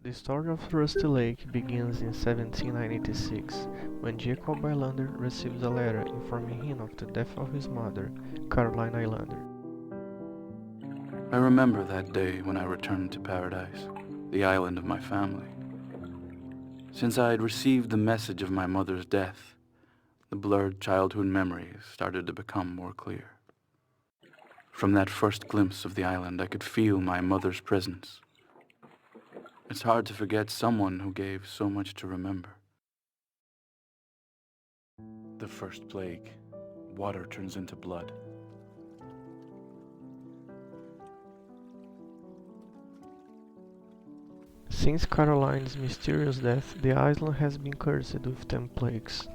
The story of Rusty Lake begins in 1796, when Jacob Islander receives a letter informing him of the death of his mother, Caroline Islander. I remember that day when I returned to paradise, the island of my family. Since I had received the message of my mother's death, the blurred childhood memories started to become more clear. From that first glimpse of the island, I could feel my mother's presence. It's hard to forget someone who gave so much to remember. The first plague. Water turns into blood. Since Caroline's mysterious death, the island has been cursed with 10 plagues.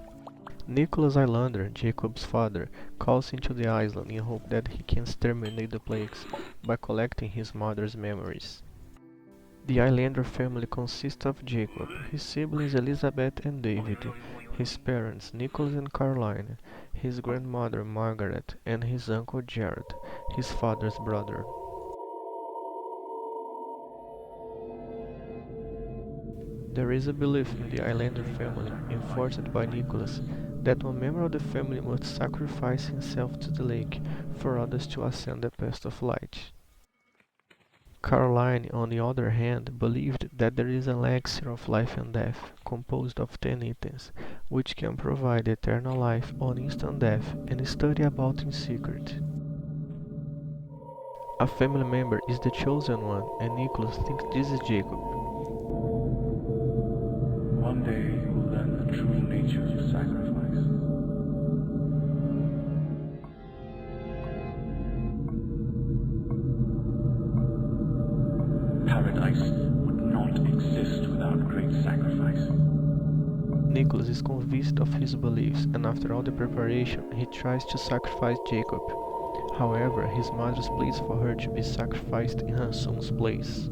Nicholas Islander, Jacob's father, calls into the island in hope that he can exterminate the plagues by collecting his mother's memories. The Islander family consists of Jacob, his siblings Elizabeth and David, his parents Nicholas and Caroline, his grandmother Margaret, and his uncle Jared, his father's brother. There is a belief in the Islander family, enforced by Nicholas, that one member of the family must sacrifice himself to the lake for others to ascend the path of light. Caroline, on the other hand, believed that there is an elixir of life and death, composed of 10 items, which can provide eternal life or instant death, and study about in secret. A family member is the chosen one, and Nicholas thinks this is Jacob. One day you will learn the true nature of sacrifice. Paradise would not exist without great sacrifice. Nicholas is convinced of his beliefs, and after all the preparation, he tries to sacrifice Jacob. However, his mother pleads for her to be sacrificed in her son's place.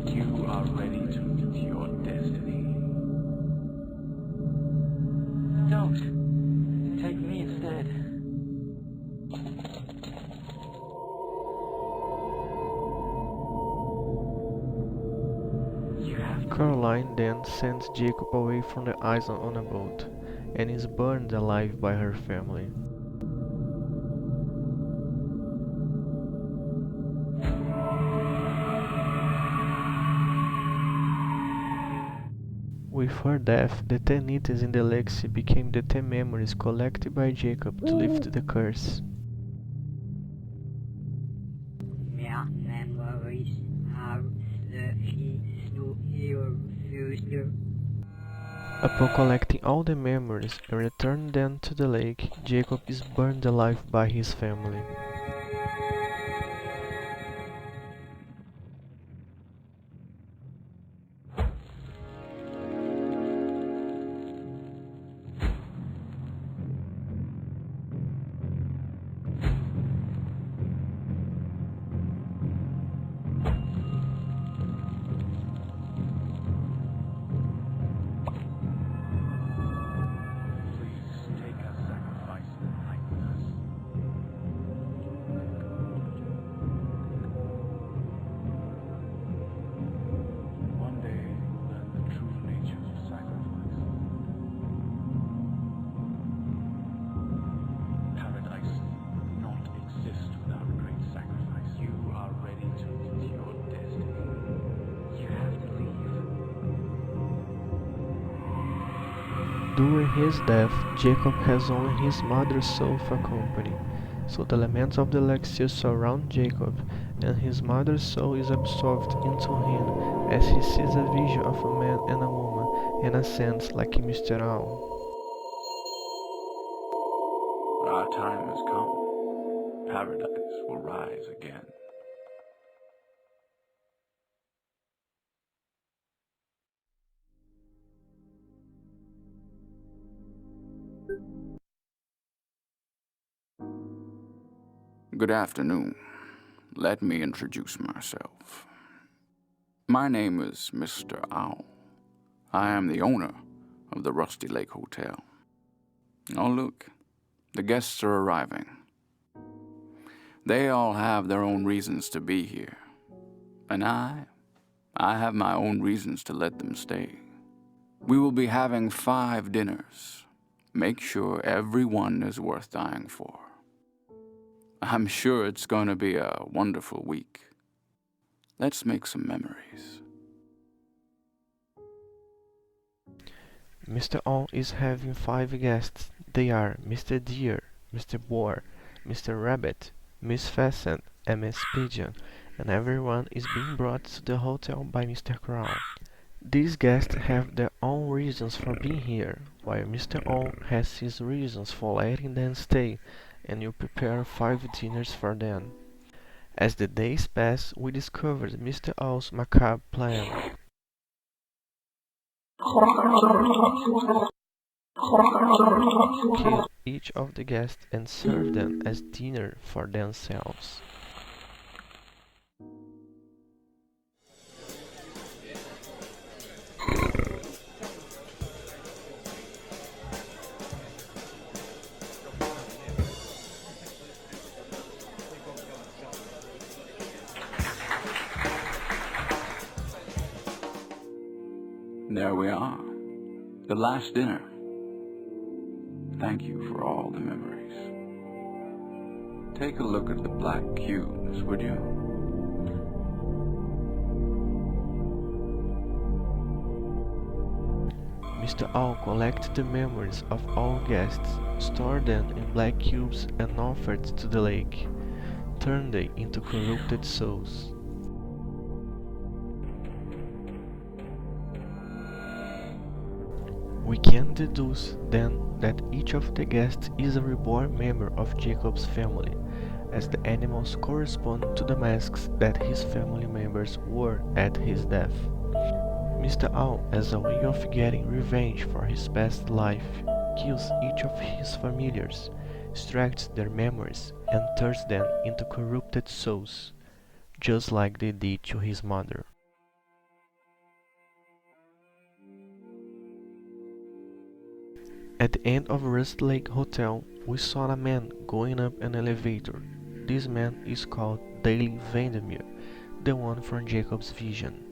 You are ready to meet your destiny. Don't. Take me instead. You have to. Caroline then sends Jacob away from the island on a boat, and is burned alive by her family. With her death, the 10 items in the legacy became the 10 memories collected by Jacob to lift the curse. Mehr memories are the keys to your future. Upon collecting all the memories and returning them to the lake, Jacob is burned alive by his family. Please take a sacrifice like this. One day you will learn the true nature of sacrifice. Paradise would not exist without great sacrifice. You are ready to meet your destiny. You have to leave. During his death, Jacob has only his mother's soul for company, so the elements of the legacy surround Jacob, and his mother's soul is absorbed into him as he sees a vision of a man and a woman and ascends like Mr. Owl. Our time has come. Paradise will rise again. Good afternoon. Let me introduce myself. My name is Mr. Owl. I am the owner of the Rusty Lake Hotel. Oh, look, the guests are arriving. They all have their own reasons to be here, and I I have my own reasons to let them stay. We will be having 5 dinners. Make sure every one is worth dying for. I'm sure it's going to be a wonderful week. Let's make some memories. Mr. On is having 5 guests. They are Mr. Deer, Mr. Boar, Mr. Rabbit, Miss Pheasant, and Miss Pigeon, and everyone is being brought to the hotel by Mr. Crow. These guests have their own reasons for being here, while Mr. On has his reasons for letting them stay, and you prepare 5 dinners for them. As the days pass, we discover Mr. Owl's macabre plan. Kill each of the guests and serve them as dinner for themselves. There we are. The last dinner. Thank you for all the memories. Take a look at the black cubes, would you? Mr. Owl collects the memories of all guests, stored them in black cubes and offered to the lake. Turn they into corrupted souls. We can deduce then that each of the guests is a reborn member of Jacob's family, as the animals correspond to the masks that his family members wore at his death. Mr. Owl, as a way of getting revenge for his past life, kills each of his familiars, extracts their memories, and turns them into corrupted souls, just like they did to his mother. At the end of Rust Lake Hotel, we saw a man going up an elevator. This man is called Daily Vandermeer, the one from Jacob's vision.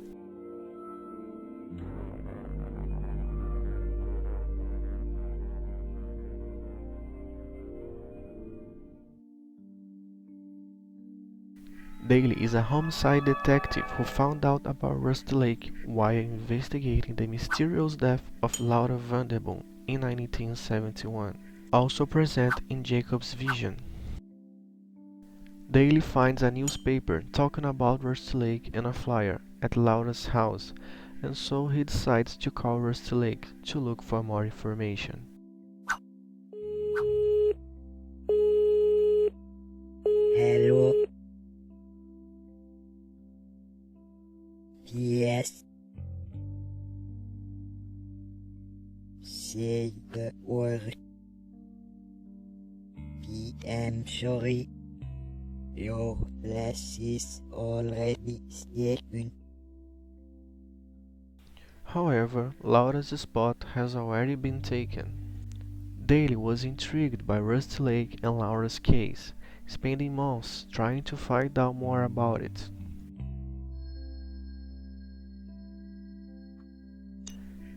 Daly is a homicide detective who found out about Rust Lake while investigating the mysterious death of Laura Vanderboom in 1971, also present in Jacob's vision. Daly finds a newspaper talking about Rust Lake and a flyer at Laura's house, and so he decides to call Rust Lake to look for more information. Hello. Yes. Say the word. I'm sorry. Your place is already taken. However, Laura's spot has already been taken. Daly was intrigued by Rust Lake and Laura's case, spending months trying to find out more about it.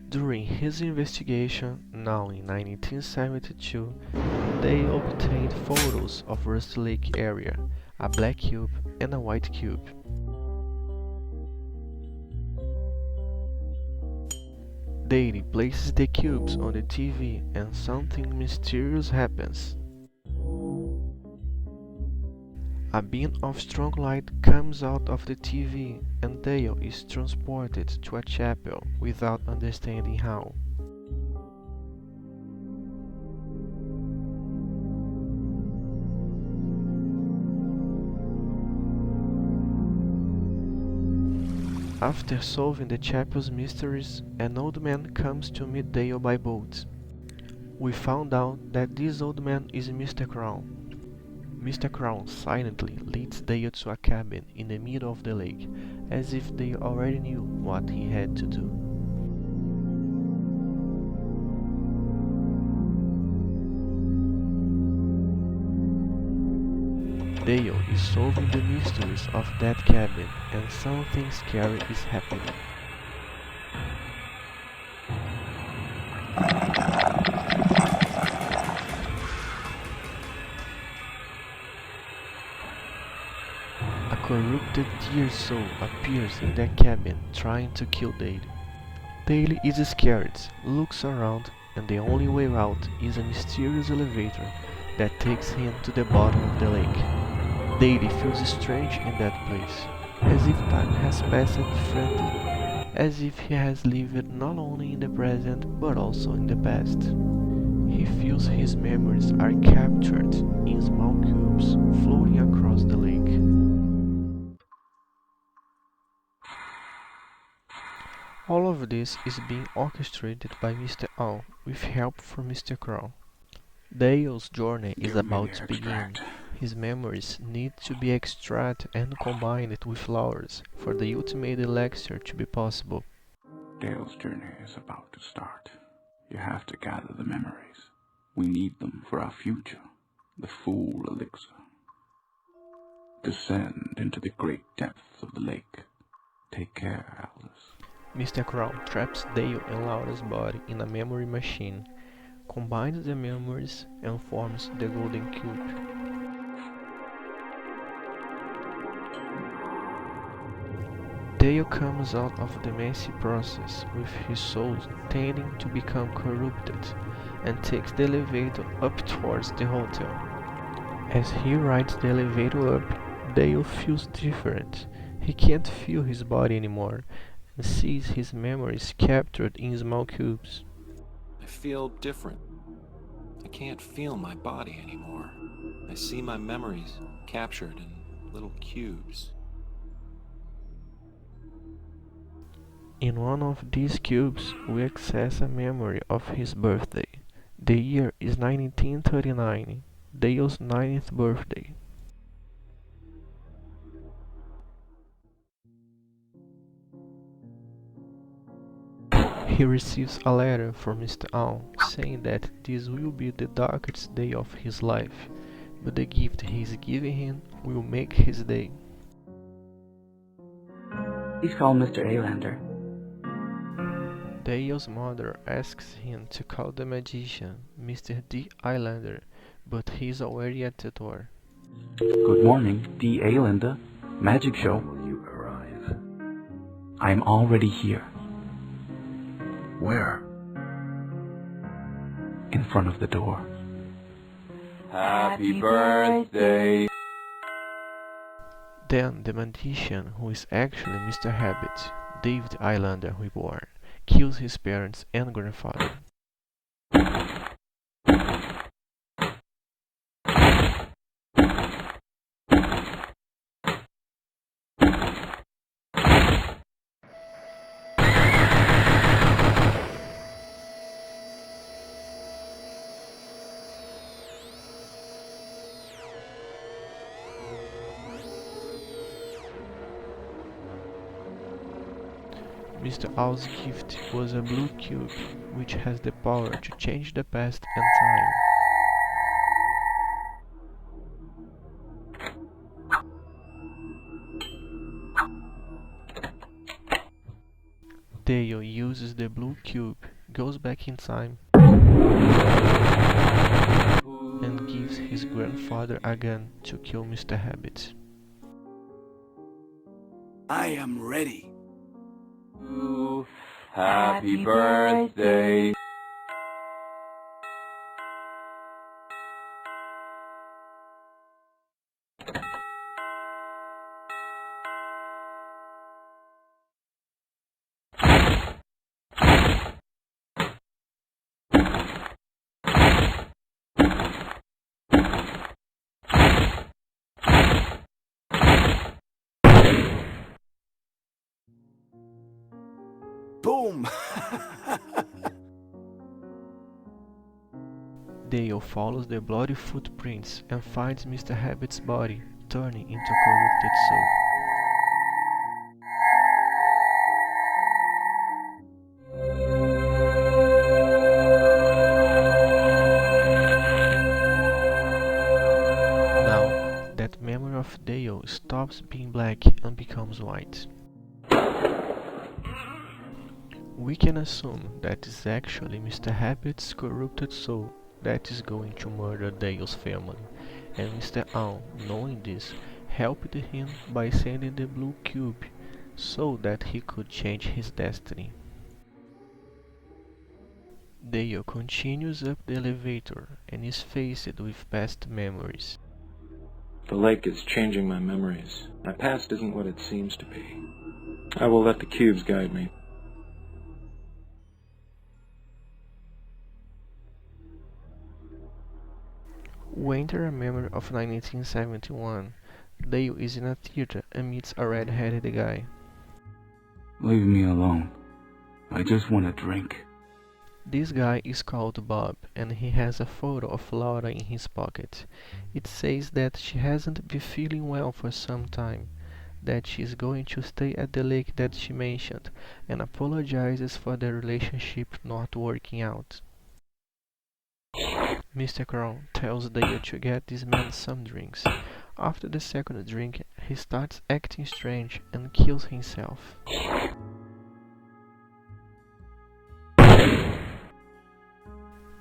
During his investigation, now in 1972, they obtained photos of Rust Lake area, a black cube and a white cube. Daly places the cubes on the TV and something mysterious happens. A beam of strong light comes out of the TV and Dale is transported to a chapel without understanding how. After solving the chapel's mysteries, an old man comes to meet Dale by boat. We found out that this old man is Mr. Crown. Mr. Crown silently leads Dale to a cabin in the middle of the lake, as if they already knew what he had to do. Dale is solving the mysteries of that cabin, and something scary is happening. A corrupted deer soul appears in that cabin trying to kill Dale. Dale is scared, looks around, and the only way out is a mysterious elevator that takes him to the bottom of the lake. Dale feels strange in that place, as if time has passed differently, as if he has lived not only in the present but also in the past. He feels his memories are captured in small cubes floating across the lake. All of this is being orchestrated by Mr. Owl with help from Mr. Crow. Dale's journey is about to begin. His memories need to be extracted and combined with flowers for the ultimate elixir to be possible. Dale's journey is about to start. You have to gather the memories. We need them for our future, the full elixir. Descend into the great depths of the lake. Take care, Alice. Mr. Crow traps Dale and Laura's body in a memory machine, combines the memories and forms the golden cube. Dale comes out of the messy process with his soul tending to become corrupted and takes the elevator up towards the hotel. As he rides the elevator up, Dale feels different. He can't feel his body anymore and sees his memories captured in small cubes. I feel different. I can't feel my body anymore. I see my memories captured in little cubes. In one of these cubes, we access a memory of his birthday. The year is 1939, Dale's 90th birthday. He receives a letter from Mr. Owl saying that this will be the darkest day of his life, but the gift he is giving him will make his day. Please call Mr. Aylander. Dale's mother asks him to call the magician, Mr. D. Islander, but he is already at the door. Good morning, D. Aylander. Magic show. Will you arrive? I am already here, Where? in front of the door. Happy birthday! Then the magician, who is actually Mr. Rabbit, David Islander reborn, kills his parents and grandfather. Mr. Owl's gift was a blue cube, which has the power to change the past and time. Dale uses the blue cube, goes back in time, and gives his grandfather a gun to kill Mr. Rabbit. I am ready. Happy birthday! Boom! Dale follows the bloody footprints and finds Mr. Rabbit's body, turning into a corrupted soul. Now, that memory of Dale stops being black and becomes white. We can assume that is actually Mr. Rabbit's corrupted soul that is going to murder Dale's family, and Mr. Owl, knowing this, helped him by sending the blue cube so that he could change his destiny. Dale continues up the elevator and is faced with past memories. The lake is changing my memories. My past isn't what it seems to be. I will let the cubes guide me. We enter a memory of 1971. Dale is in a theater and meets a red-headed guy. Leave me alone. I just want a drink. This guy is called Bob, and he has a photo of Laura in his pocket. It says that she hasn't been feeling well for some time, that she is going to stay at the lake that she mentioned, and apologizes for the relationship not working out. Mr. Crown tells Dale to get this man some drinks. After the second drink, he starts acting strange and kills himself.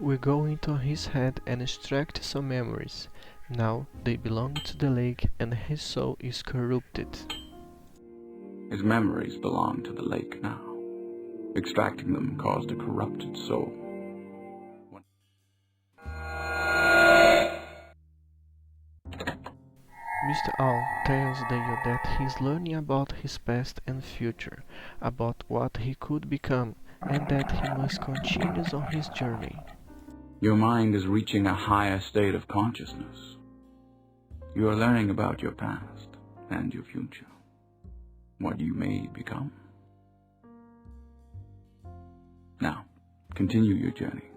We go into his head and extract some memories. Now they belong to the lake and his soul is corrupted. His memories belong to the lake now. Extracting them caused a corrupted soul. Mr. Owl tells Dale that he is learning about his past and future, about what he could become, and that he must continue on his journey. Your mind is reaching a higher state of consciousness. You are learning about your past and your future, what you may become. Now, continue your journey.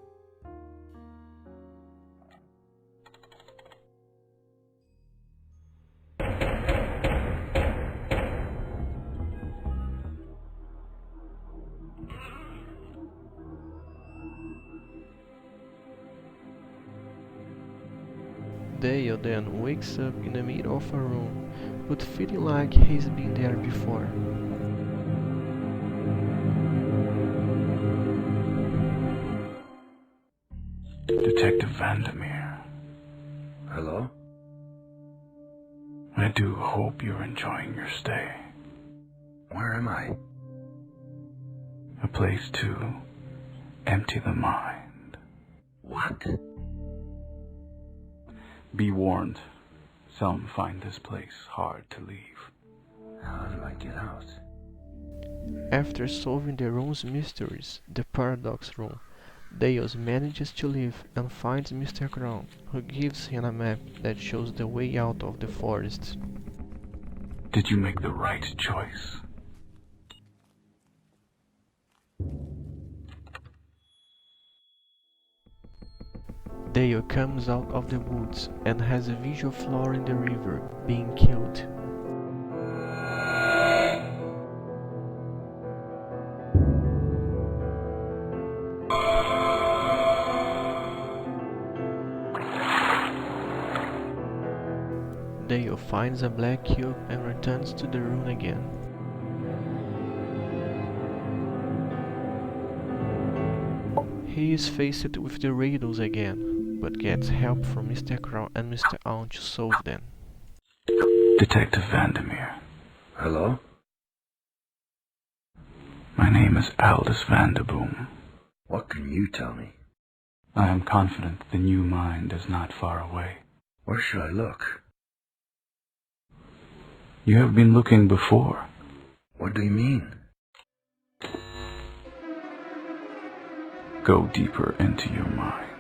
Dale then wakes up in the middle of a room, but feeling like he's been there before. Detective Vandermeer. Hello? I do hope you're enjoying your stay. Where am I? A place to empty the mind. What? Be warned, some find this place hard to leave. How do I get out? After solving the room's mysteries, the paradox room, Dale manages to leave and finds Mr. Crown, who gives him a map that shows the way out of the forest. Did you make the right choice? Dale comes out of the woods and has a vision of Laura in the river being killed. Dale finds a black cube and returns to the room again. He is faced with the riddles again, but gets help from Mr. Crow and Mr. Owl to solve them. Detective Vandermeer. Hello? My name is Aldous Vanderboom. What can you tell me? I am confident the new mind is not far away. Where should I look? You have been looking before. What do you mean? Go deeper into your mind.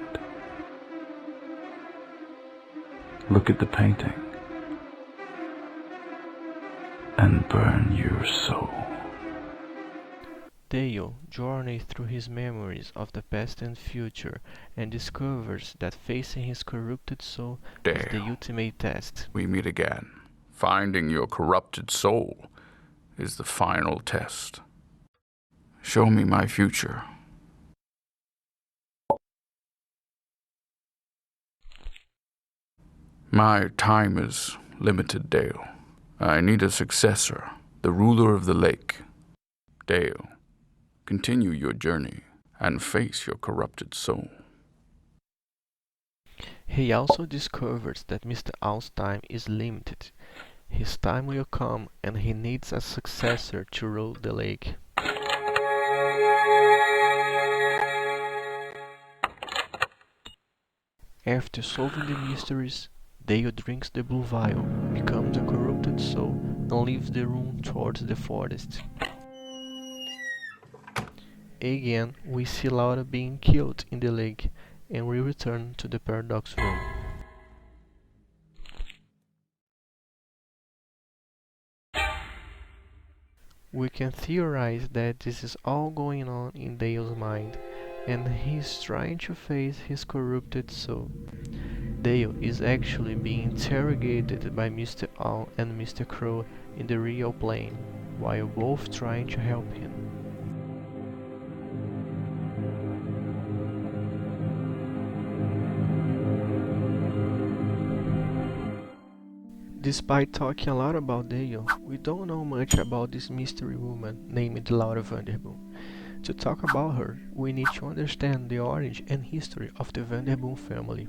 Look at the painting. And burn your soul. Dale journeys through his memories of the past and future and discovers that facing his corrupted soul is the Dale. ultimate test. We meet again. Finding your corrupted soul is the final test. Show me my future. My time is limited, Dale. I need a successor, the ruler of the lake. Dale, continue your journey and face your corrupted soul. He also discovers that Mr. Owl's time is limited. His time will come and he needs a successor to rule the lake. After solving the mysteries, Dale drinks the blue vial, becomes a corrupted soul, and leaves the room towards the forest. Again, we see Laura being killed in the lake, and we return to the Paradox room. We can theorize that this is all going on in Dale's mind, and he is trying to face his corrupted soul. Dale is actually being interrogated by Mr. Owl and Mr. Crow in the real plane, while both trying to help him. Despite talking a lot about Dale, we don't know much about this mystery woman named Laura Vanderboom. To talk about her, we need to understand the origin and history of the Vanderboom family.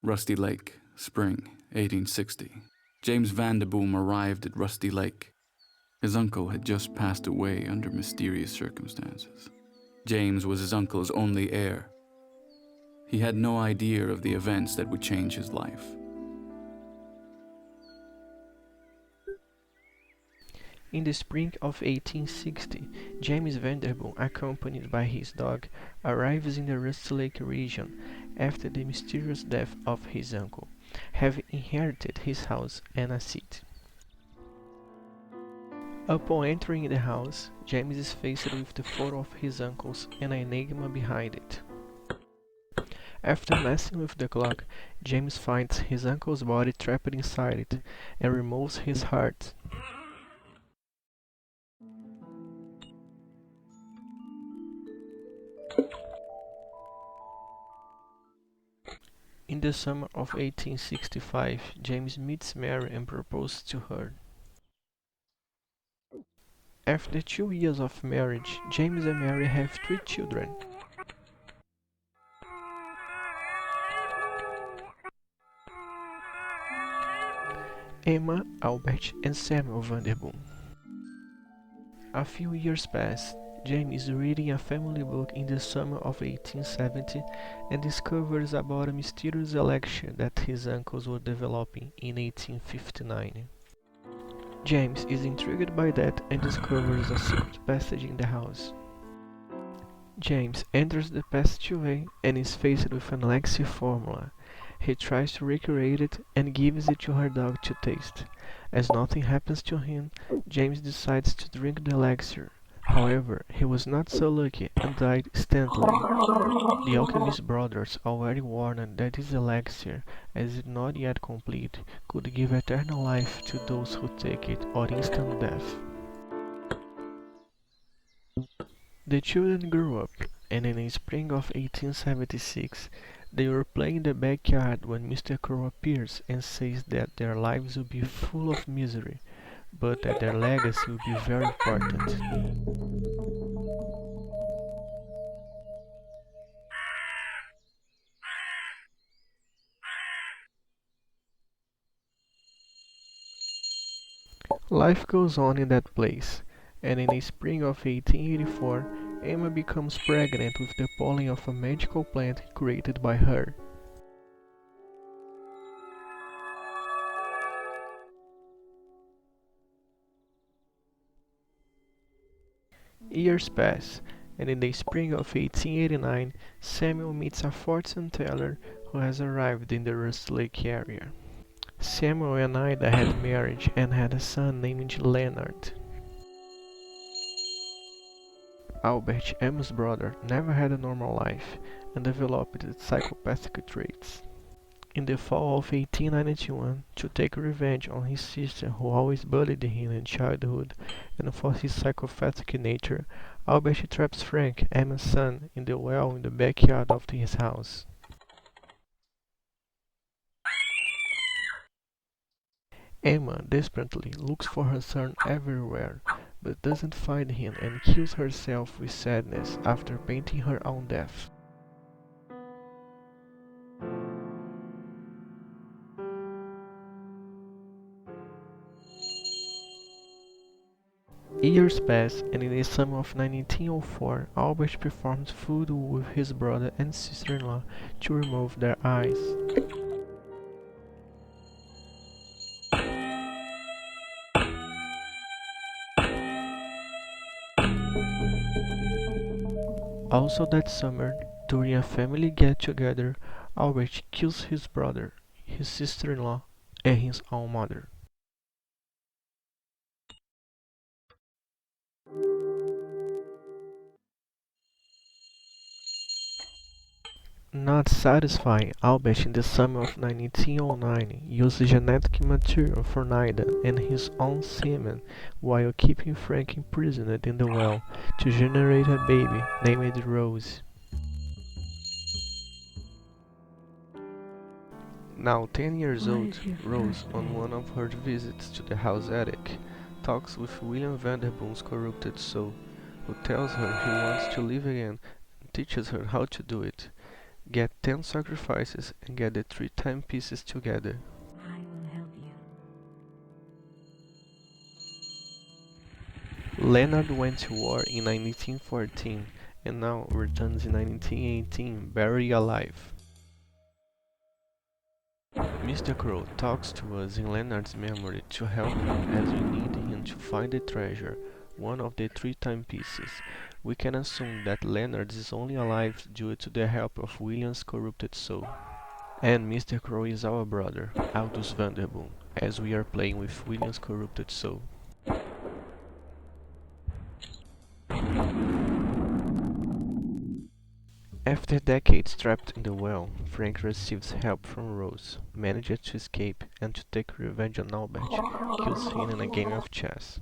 Rusty Lake, spring, 1860. James Vanderboom arrived at Rusty Lake. His uncle had just passed away under mysterious circumstances. James was his uncle's only heir. He had no idea of the events that would change his life. In the spring of 1860, James Vanderboom, accompanied by his dog, arrives in the Rusty Lake region after the mysterious death of his uncle, having inherited his house and a seat. Upon entering the house, James is faced with the photo of his uncle's and an enigma behind it. After messing with the clock, James finds his uncle's body trapped inside it and removes his heart. In the summer of 1865, James meets Mary and proposes to her. After 2 years of marriage, James and Mary have 3 children. Emma, Albert, and Samuel Vanderboom. A few years pass. James is reading a family book in the summer of 1870 and discovers about a mysterious election that his uncles were developing in 1859. James is intrigued by that and discovers a secret passage in the house. James enters the passageway and is faced with an elixir formula. He tries to recreate it and gives it to her dog to taste. As nothing happens to him, James decides to drink the elixir. However, he was not so lucky and died instantly. The alchemist brothers already warned that this elixir, as it not yet complete, could give eternal life to those who take it or instant death. The children grew up, and in the spring of 1876, they were playing in the backyard when Mr. Crow appears and says that their lives will be full of misery, but that their legacy will be very important. Life goes on in that place, and in the spring of 1884, Emma becomes pregnant with the pollen of a magical plant created by her. Years pass, and in the spring of 1889, Samuel meets a fortune teller who has arrived in the Rusty Lake area. Samuel and Ida had married and had a son named Leonard. Albert, Emma's brother, never had a normal life and developed psychopathic traits. In the fall of 1891, to take revenge on his sister who always bullied him in childhood and for his psychopathic nature, Albert traps Frank, Emma's son, in the well in the backyard of his house. Emma desperately looks for her son everywhere, but doesn't find him and kills herself with sadness after painting her own death. Years pass, and in the summer of 1904, Albert performs voodoo with his brother and sister-in-law to remove their eyes. Also that summer, during a family get-together, Albert kills his brother, his sister-in-law, and his own mother. Not satisfied, Albert in the summer of 1909 used genetic material from Ida and his own semen while keeping Frank imprisoned in the well to generate a baby named Rose. Now 10 years old, Rose, on one of her visits to the house attic, talks with William Vanderboom's corrupted soul, who tells her he wants to live again and teaches her how to do it. Get 10 sacrifices and get the 3 timepieces together. I will help you. Leonard went to war in 1914 and now returns in 1918 buried alive. Mr. Crow talks to us in Leonard's memory to help him as we need him to find the treasure, one of the 3 timepieces. We can assume that Leonard is only alive due to the help of William's corrupted soul. And Mr. Crow is our brother, Aldous Vanderboom, as we are playing with William's corrupted soul. After decades trapped in the well, Frank receives help from Rose, manages to escape and to take revenge on Albert, kills him in a game of chess.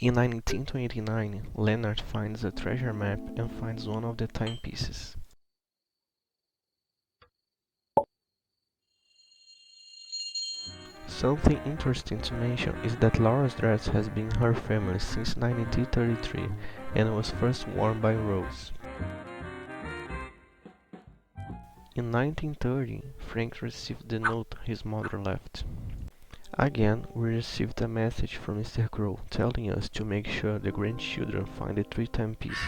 In 1929, Leonard finds a treasure map and finds one of the timepieces. Something interesting to mention is that Laura's dress has been her family since 1933 and was first worn by Rose. In 1930, Frank received the note his mother left. Again, we received a message from Mr. Crow telling us to make sure the grandchildren find the 3 timepieces.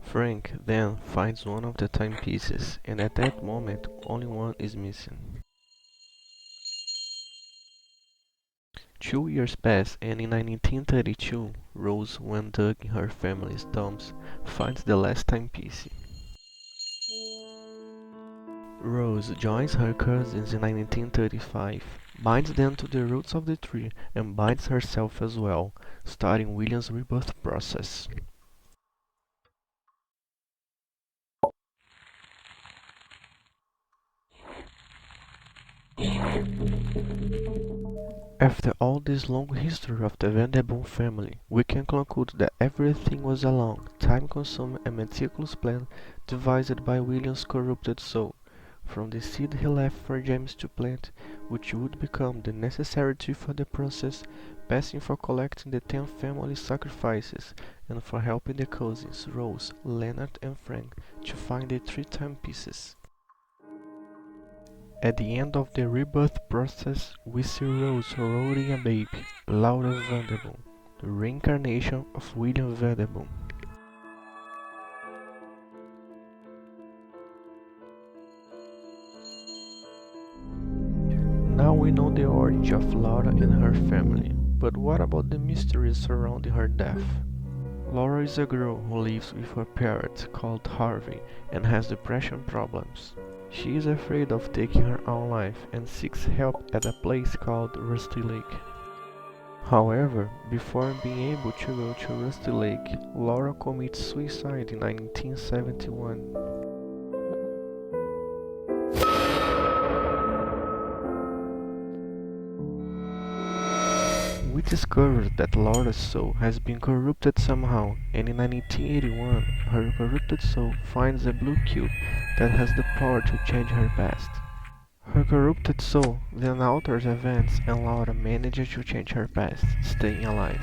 Frank then finds one of the timepieces, and at that moment only one is missing. 2 years pass, and in 1932, Rose, when dug in her family's tombs, finds the last timepiece. Rose joins her cousins in 1935, binds them to the roots of the tree, and binds herself as well, starting William's rebirth process. After all this long history of the Vanderboom family, we can conclude that everything was a long, time-consuming and meticulous plan devised by William's corrupted soul, from the seed he left for James to plant, which would become the necessary tree for the process, passing for collecting the 10 family sacrifices, and for helping the cousins, Rose, Leonard and Frank, to find the 3 timepieces. At the end of the rebirth process, we see Rose holding a baby, Laura Vanderboom, the reincarnation of William Vanderboom. Now we know the origin of Laura and her family, but what about the mysteries surrounding her death? Laura is a girl who lives with a parrot called Harvey and has depression problems. She is afraid of taking her own life and seeks help at a place called Rusty Lake. However, before being able to go to Rusty Lake, Laura commits suicide in 1971. We discover that Laura's soul has been corrupted somehow, and in 1981, her corrupted soul finds a blue cube that has the power to change her past. Her corrupted soul then alters events and Laura manages to change her past, staying alive.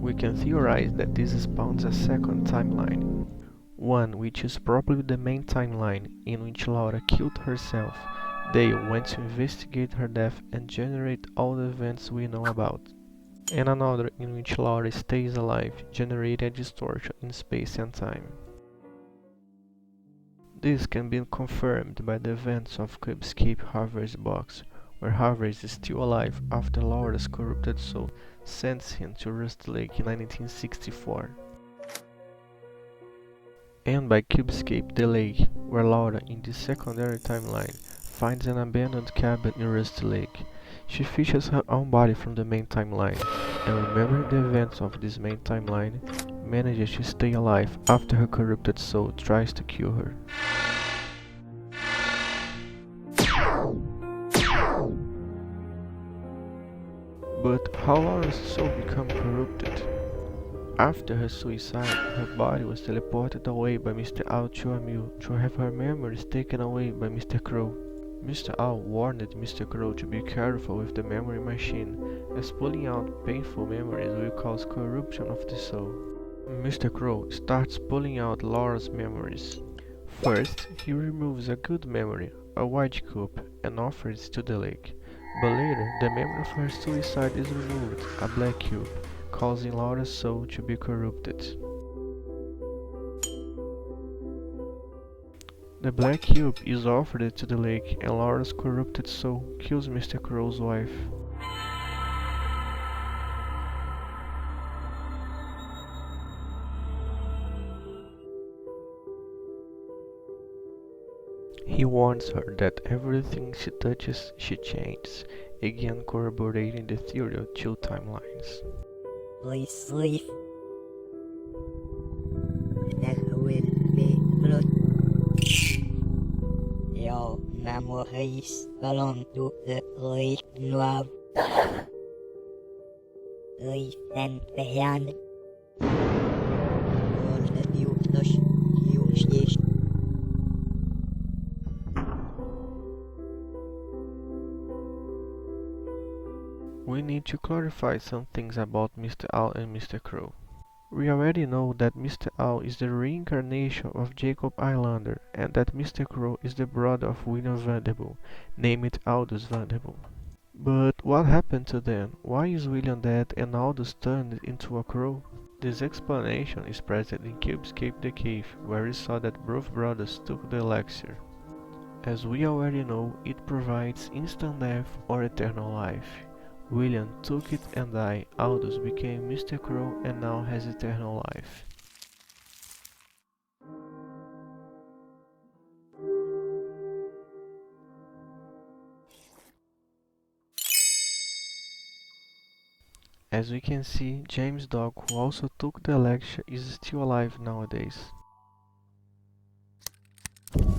We can theorize that this spawns a second timeline, one which is probably the main timeline in which Laura killed herself. Dale went to investigate her death and generate all the events we know about, and another in which Laura stays alive, generating a distortion in space and time. This can be confirmed by the events of Cubescape Harvey's box, where Harvey is still alive after Laura's corrupted soul sends him to Rusty Lake in 1964. And by Cubescape The Lake, where Laura in the secondary timeline finds an abandoned cabin in Rusty Lake. She fishes her own body from the main timeline, and remembering the events of this main timeline, manages to stay alive after her corrupted soul tries to kill her. But how Laura's soul became corrupted? After her suicide, her body was teleported away by Mr. Owl to a mill to have her memories taken away by Mr. Crow. Mr. Owl warned Mr. Crow to be careful with the memory machine, as pulling out painful memories will cause corruption of the soul. Mr. Crow starts pulling out Laura's memories. First, he removes a good memory, a white cube, and offers it to the lake. But later, the memory of her suicide is removed, a black cube, causing Laura's soul to be corrupted. The black cube is offered to the lake, and Laura's corrupted soul kills Mr. Crow's wife. He warns her that everything she touches, she changes, again corroborating the theory of two timelines. Please sleep. There will be blood. Your memories belong to the Lake Noir. Leave them behind. All the useless uses. We need to clarify some things about Mr. Owl and Mr. Crow. We already know that Mr. Owl is the reincarnation of Jacob Islander and that Mr. Crow is the brother of William Vanderbilt, named Aldous Vanderbilt. But what happened to them? Why is William dead and Aldous turned into a crow? This explanation is present in Cubescape the Cave, where we saw that both brothers took the elixir. As we already know, it provides instant death or eternal life. William took it and died. Aldous became Mr. Crow and now has eternal life. As we can see, James Dog, who also took the elixir, is still alive nowadays.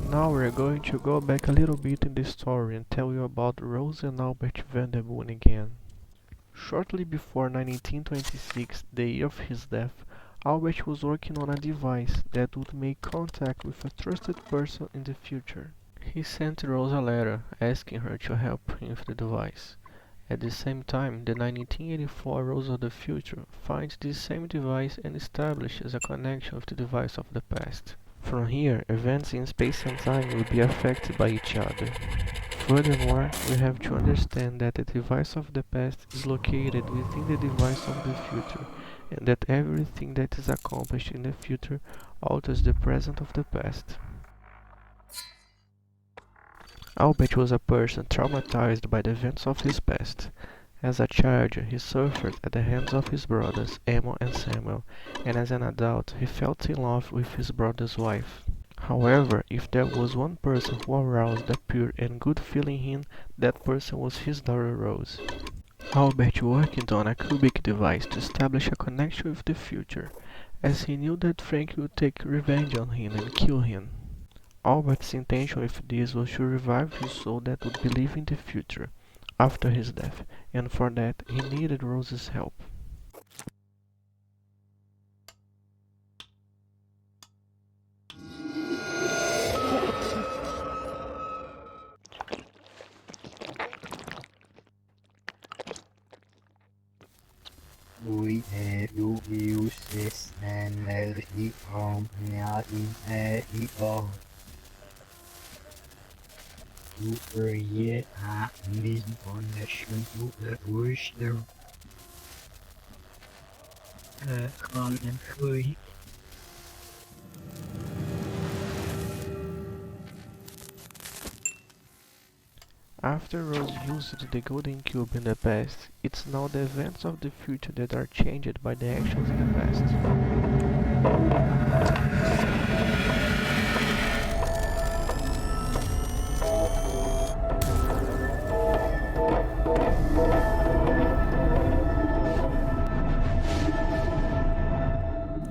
Now we're going to go back a little bit in the story and tell you about Rose and Albert Vanderbilt again. Shortly before 1926, the year of his death, Albert was working on a device that would make contact with a trusted person in the future. He sent Rose a letter asking her to help him with the device. At the same time, the 1984 Rose of the future finds this same device and establishes a connection with the device of the past. From here, events in space and time will be affected by each other. Furthermore, we have to understand that the device of the past is located within the device of the future, and that everything that is accomplished in the future alters the present of the past. Albert was a person traumatized by the events of his past. As a child, he suffered at the hands of his brothers, Emo and Samuel, and as an adult, he fell in love with his brother's wife. However, if there was one person who aroused a pure and good feeling in him, that person was his daughter Rose. Albert worked on a cubic device to establish a connection with the future, as he knew that Frank would take revenge on him and kill him. Albert's intention with this was to revive his soul that would believe in the future, after his death, and for that he needed Rose's help. Lui è Lucius energi omnia in eo. Super a misconnection to the wisdom. Calm and free. After Rose used the golden cube in the past, it's now the events of the future that are changed by the actions in the past.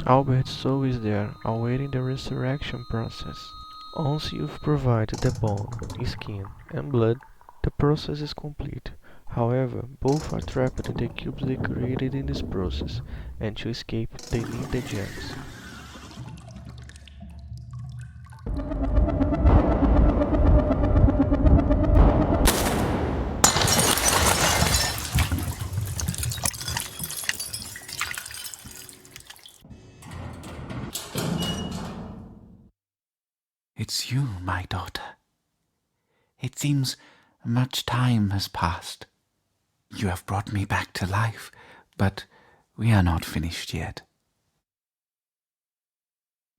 Albert's soul is there, awaiting the resurrection process. Once you've provided the bone, skin, and blood, the process is complete. However, both are trapped in the cubes they created in this process, and to escape, they need the gems. It's you, my daughter. It seems much time has passed. You have brought me back to life, but we are not finished yet.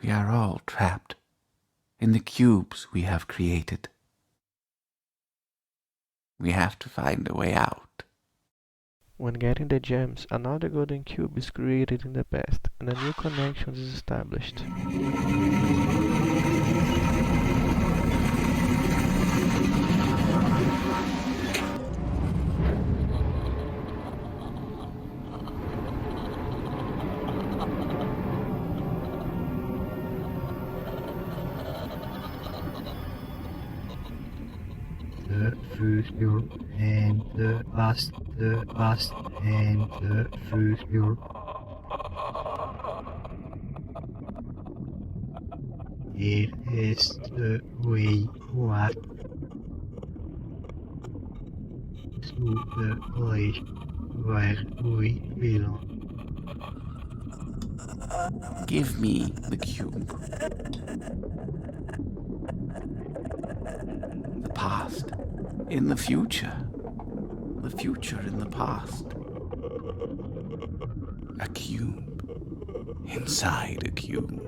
We are all trapped in the cubes we have created. We have to find a way out. When getting the gems, another golden cube is created in the past, and a new connection is established. The future and the past and the future. It is the way what to the place where we belong. Give me the cube. The past in the future. The future in the past. A cube inside a cube.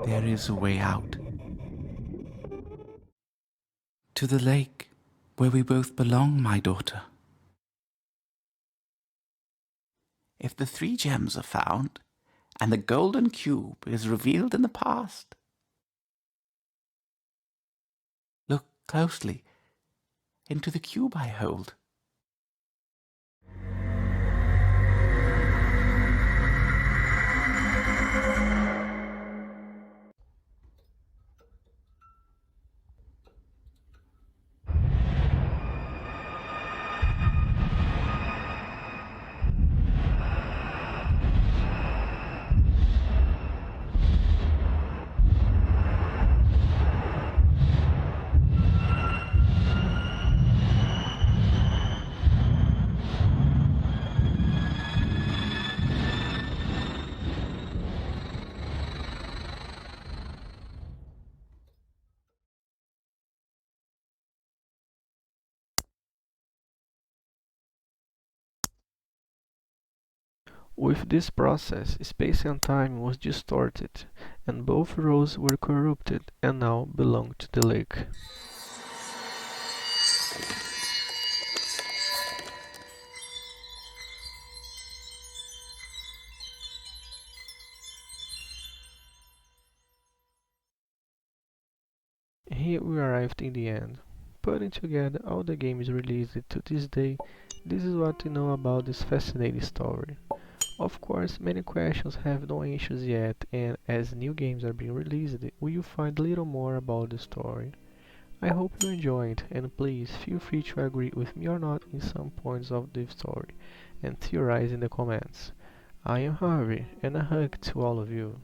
There is a way out. To the lake where we both belong, my daughter. If the 3 gems are found, and the golden cube is revealed in the past, look closely into the cube I hold. With this process, space and time was distorted, and both roads were corrupted and now belong to the lake. Here we arrived in the end. Putting together all the games released to this day, this is what we know about this fascinating story. Of course, many questions have no answers yet, and as new games are being released, we will find little more about the story. I hope you enjoyed, and please feel free to agree with me or not in some points of the story, and theorize in the comments. I am Harvey, and a hug to all of you.